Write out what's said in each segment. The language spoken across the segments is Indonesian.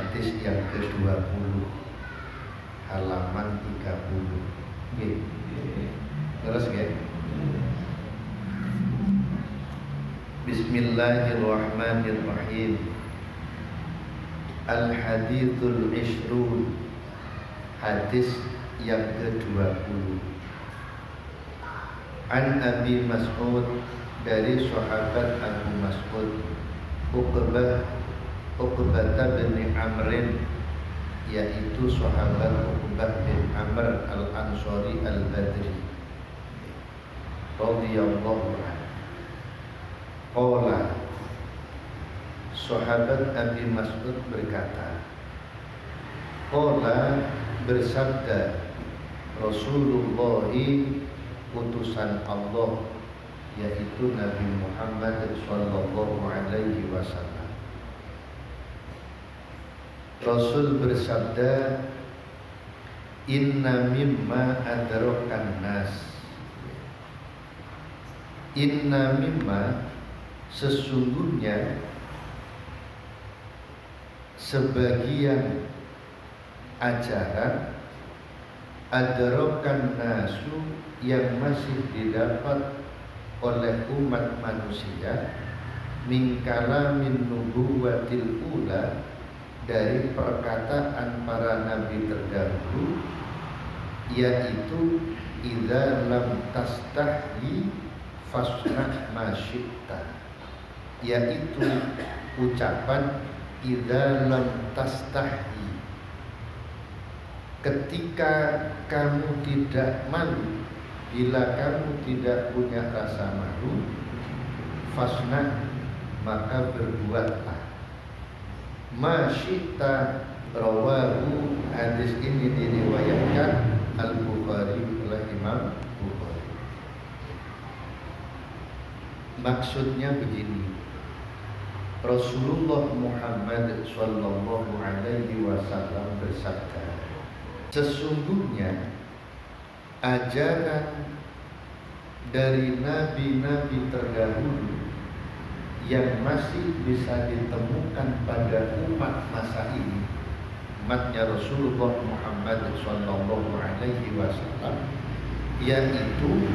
hadis yang ke-20 halaman 30. Nggih. Terus nggih. Bismillahirrahmanirrahim. Al-hadithul ishrun, hadis yang ke-20. An Abi Mas'ud, dari sahabat Abu Mas'ud, Uqbah bin Amrin, yaitu sahabat Uqbah bin Amr al-Ansari al-Badri radhiyallahu anhu. Qala, sahabat Abi Mas'ud berkata, qala, bersabda Rasulullah, utusan Allah, yaitu Nabi Muhammad sallallahu alaihi wasallam. Rasul bersabda, inna mimma adrakan nas, inna mimma, sesungguhnya sebagian ajaran adrakan nasu, yang masih didapat oleh umat manusia, min kalamin nubuwatil ula, dari perkataan para nabi terdahulu, yaitu idza lam tastahyi fasna ma syi'ta, yaitu ucapan idza lam tastahyi, ketika kamu tidak malu, bila kamu tidak punya rasa malu, fasna, maka berbuatlah, ma syi'ta. Rawahu, hadis ini diriwayatkan Al-Bukhari oleh Imam Bukhari. Maksudnya begini, Rasulullah Muhammad sallallahu alaihi wasallam bersabda, sesungguhnya ajaran dari nabi-nabi terdahulu yang masih bisa ditemukan pada umat masa ini, umatnya Rasulullah Muhammad sallallahu alaihi wasallam, yaitu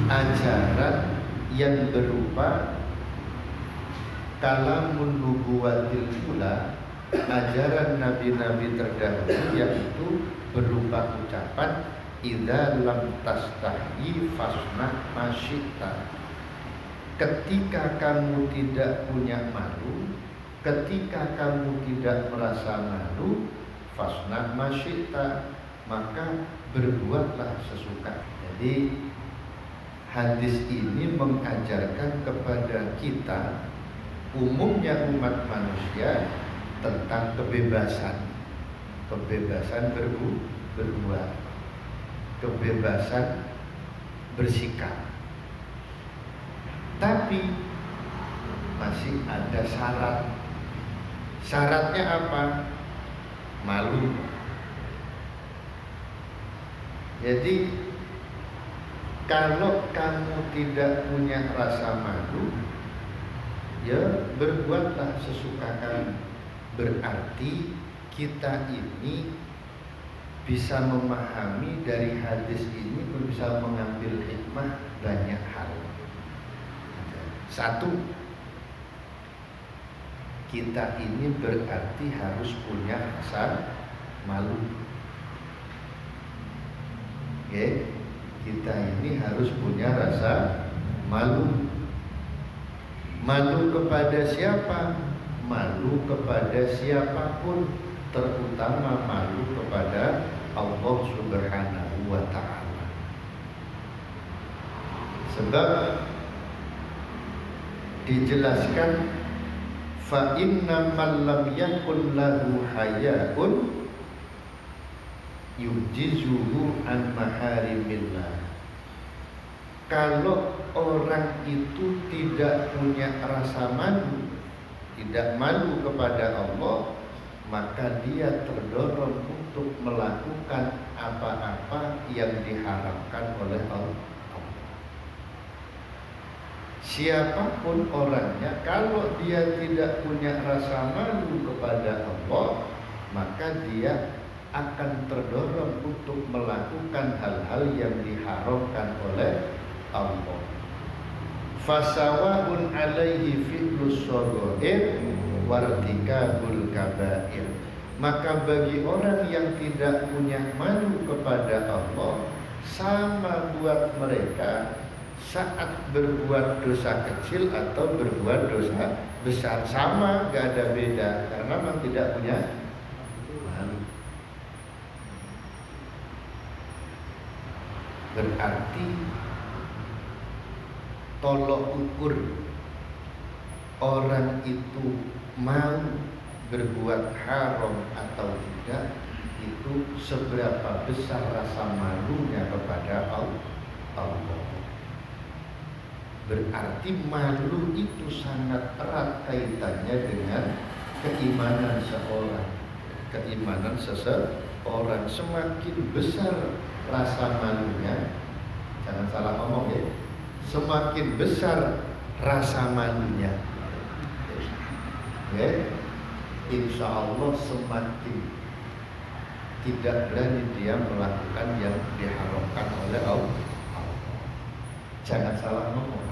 ajaran yang berupa kalamun nubuwatil ula, ajaran nabi-nabi terdahulu, yaitu berupa ucapan idza lam tastahyi fasna ma syi'ta, ketika kamu tidak punya malu, ketika kamu tidak merasa malu, fasna ma syi'ta, maka berbuatlah sesuka. Jadi hadis ini mengajarkan kepada kita, umumnya umat manusia, tentang kebebasan berbuat, kebebasan bersikap. Tapi masih ada syarat. Syaratnya apa? Malu. Jadi kalau kamu tidak punya rasa malu, ya berbuatlah sesuka kamu. Berarti kita ini bisa memahami dari hadis ini, bisa mengambil hikmah banyak hal. Satu, kita ini berarti harus punya rasa malu. Oke, kita ini harus punya rasa malu. Malu kepada siapa? Malu kepada siapapun, terutama malu kepada Allah Subhanahu wa ta'ala. Sebab dijelaskan, fa inna man lam yakun lahu haya'un yujizuhu an maharimillah. Kalau orang itu tidak punya rasa malu, tidak malu kepada Allah, maka dia terdorong untuk melakukan apa-apa yang diharamkan oleh Allah. Siapapun orangnya, kalau dia tidak punya rasa malu kepada Allah, maka dia akan terdorong untuk melakukan hal-hal yang diharamkan oleh Allah. Fasawa'un alaihi fi'lus shaghair wartikabul kabair. Maka bagi orang yang tidak punya malu kepada Allah, sama buat mereka saat berbuat dosa kecil atau berbuat dosa besar, sama, gak ada beda, karena memang tidak punya malu. Berarti tolok ukur orang itu mau berbuat haram atau tidak, itu seberapa besar rasa malunya kepada Allah. Berarti malu itu sangat erat kaitannya dengan keimanan seorang. Keimanan seseorang, semakin besar rasa malunya, jangan salah ngomong ya, semakin besar rasa malunya, ya, insya Allah semakin tidak berani dia melakukan yang diharamkan oleh Allah. Jangan salah ngomong.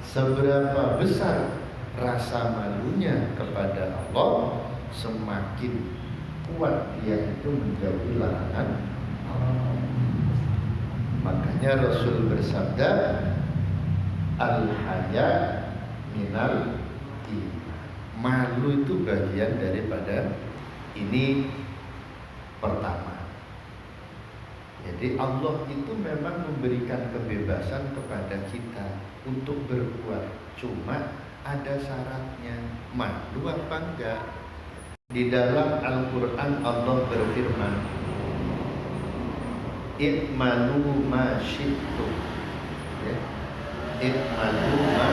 Seberapa besar rasa malunya kepada Allah, semakin kuat dia itu menjauhi larangan Allah. Makanya Rasul bersabda, al-haya minal iman. Malu itu bagian daripada ini. Pertama, jadi Allah itu memang memberikan kebebasan kepada kita untuk berbuat, cuma ada syaratnya. Malu apa enggak? Di dalam Al-Quran Allah berfirman, i'malu ma syi'tum, ya. I'malu ma,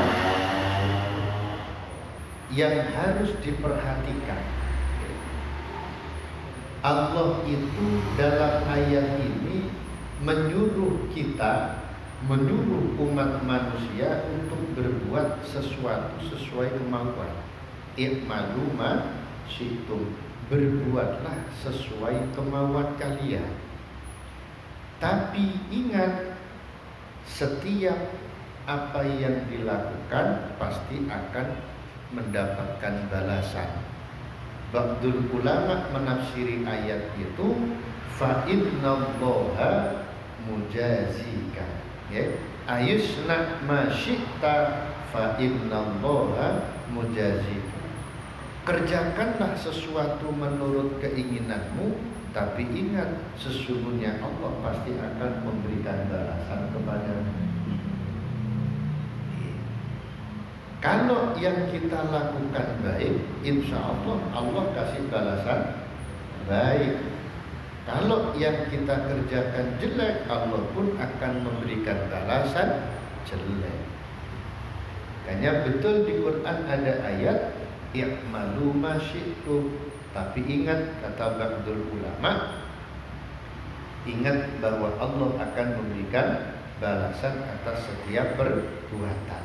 yang harus diperhatikan, Allah itu dalam ayat ini menyuruh kita, menyuruh umat manusia untuk berbuat sesuatu sesuai kemampuan. I'malu ma syi'tum, berbuatlah sesuai kemauan kalian. Tapi ingat, setiap apa yang dilakukan pasti akan mendapatkan balasan. Ba'dul ulama menafsiri ayat itu, fa innallaha mujazika, ya, ayusna ma syi'ta fa innallaha mujazika. Kerjakanlah sesuatu menurut keinginanmu, tapi ingat, sesungguhnya Allah pasti akan memberikan balasan kepadamu. Kalau yang kita lakukan baik, insya Allah Allah kasih balasan baik. Kalau yang kita kerjakan jelek, Allah pun akan memberikan balasan jelek. Makanya betul di Quran ada ayat i'malu ma syi'tum. Tapi ingat, kata ba'dul ulama, ingat bahwa Allah akan memberikan balasan atas setiap perbuatan.